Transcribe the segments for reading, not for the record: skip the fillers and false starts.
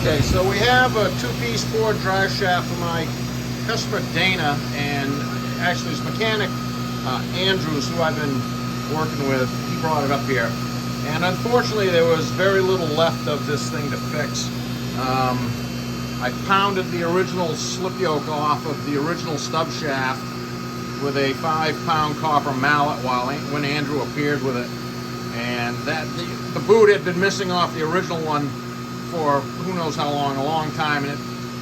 Okay, so we have a two-piece Ford drive shaft for my customer Dana, and actually his mechanic Andrews, who I've been working with, he brought it up here. And unfortunately there was very little left of this thing to fix. I pounded the original slip yoke off of the original stub shaft with a 5-pound copper mallet when Andrew appeared with it. And the boot had been missing off the original one for who knows how long, a long time, and it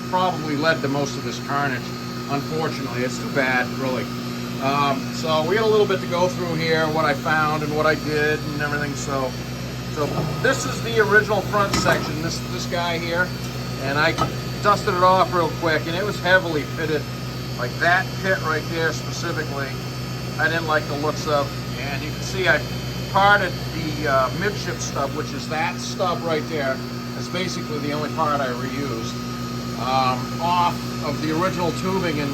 probably led to most of this carnage. Unfortunately, it's too bad, really. So we got a little bit to go through here, what I found and what I did and everything. So this is the original front section, this guy here, and I dusted it off real quick, and it was heavily pitted, like that pit right there specifically. I didn't like the looks of, and you can see I parted the midship stub, which is that stub right there. That's basically the only part I reused, off of the original tubing. And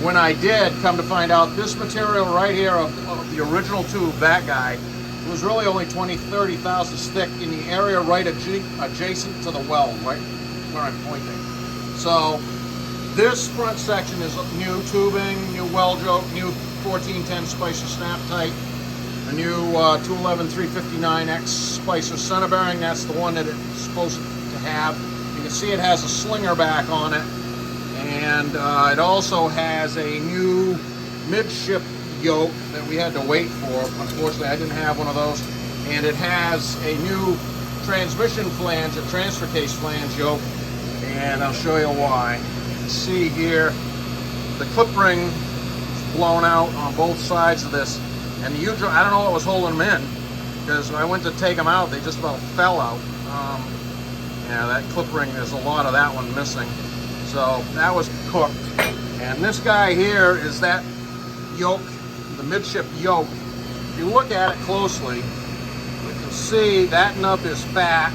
when I did, come to find out, this material right here of the original tube, that guy, was really only 20-30 thousandths thick in the area right adjacent to the weld, right where I'm pointing. So this front section is new tubing, new weld yoke, new 1410 Spicer snap tight, a new 211 359X Spicer center bearing. That's the one that it's supposed to have. You can see it has a slinger back on it, and it also has a new midship yoke that we had to wait for. Unfortunately, I didn't have one of those. And it has a new transmission flange, a transfer case flange yoke, and I'll show you why. You can see here the clip ring is blown out on both sides of this. And the U-joint, I don't know what was holding them in, because when I went to take them out, they just about fell out. Yeah, that clip ring, there's a lot of that one missing. So that was cooked. And this guy here is that yoke, the midship yoke. If you look at it closely, you can see that nub is fat,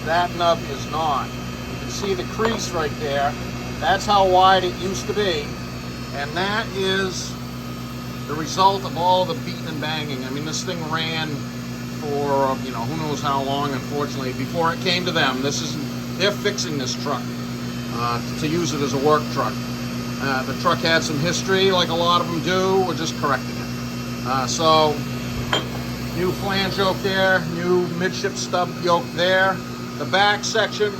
that nub is not. You can see the crease right there. That's how wide it used to be. And that is the result of all the beating and banging. I mean, this thing ran for, you know, who knows how long, unfortunately, before it came to them. They're fixing this truck to use it as a work truck. The truck had some history, like a lot of them do. We're just correcting it. So, new flange yoke there, new midship stub yoke there. The back section,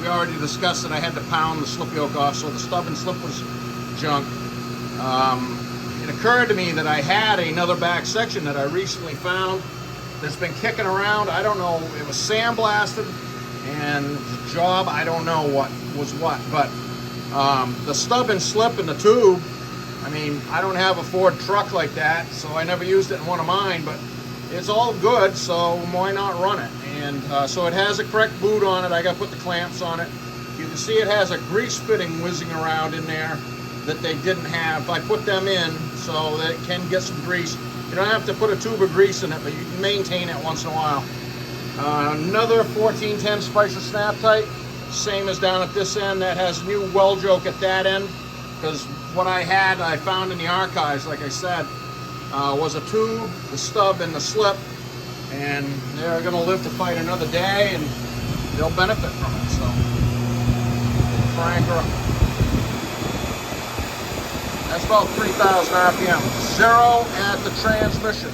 we already discussed that I had to pound the slip yoke off, so the stub and slip was junk. It occurred to me that I had another back section that I recently found that's been kicking around. I don't know, it was sandblasted, and the job, I don't know what was what, but the stub and slip in the tube, I mean, I don't have a Ford truck like that, so I never used it in one of mine, but it's all good, so why not run it? And so it has a correct boot on it. I got to put the clamps on it. You can see it has a grease fitting whizzing around in there that they didn't have. I put them in so that it can get some grease. You don't have to put a tube of grease in it, but you can maintain it once in a while. Another 1410 Spicer snap tight, same as down at this end. That has a new weld yoke at that end, because what I found in the archives, like I said, was a tube, the stub, and the slip, and they're going to live to fight another day, and they'll benefit from it. So, crank her up. That's about 3,000 RPM. 0 at the transmission.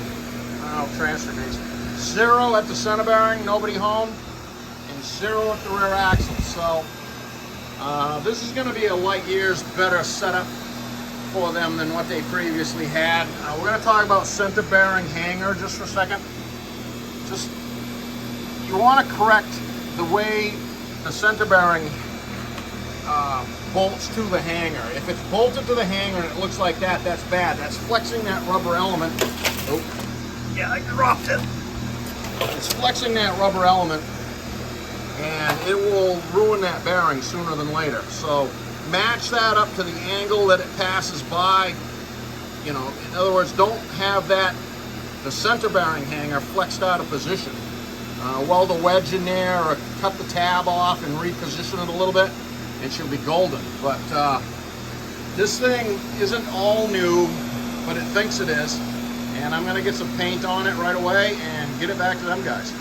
Transfer case. 0 at the center bearing, nobody home, and 0 at the rear axle. So this is going to be a light years better setup for them than what they previously had. We're going to talk about center bearing hanger just for a second. You want to correct the way the center bearing bolts to the hanger. If it's bolted to the hanger and it looks like that, that's bad. That's flexing that rubber element. Oh, yeah, I dropped it. It's flexing that rubber element, and it will ruin that bearing sooner than later. So match that up to the angle that it passes by. You know, in other words, don't have the center bearing hanger flexed out of position. Weld a wedge in there or cut the tab off and reposition it a little bit. It should be golden. But this thing isn't all new, but it thinks it is. And I'm going to get some paint on it right away and get it back to them guys.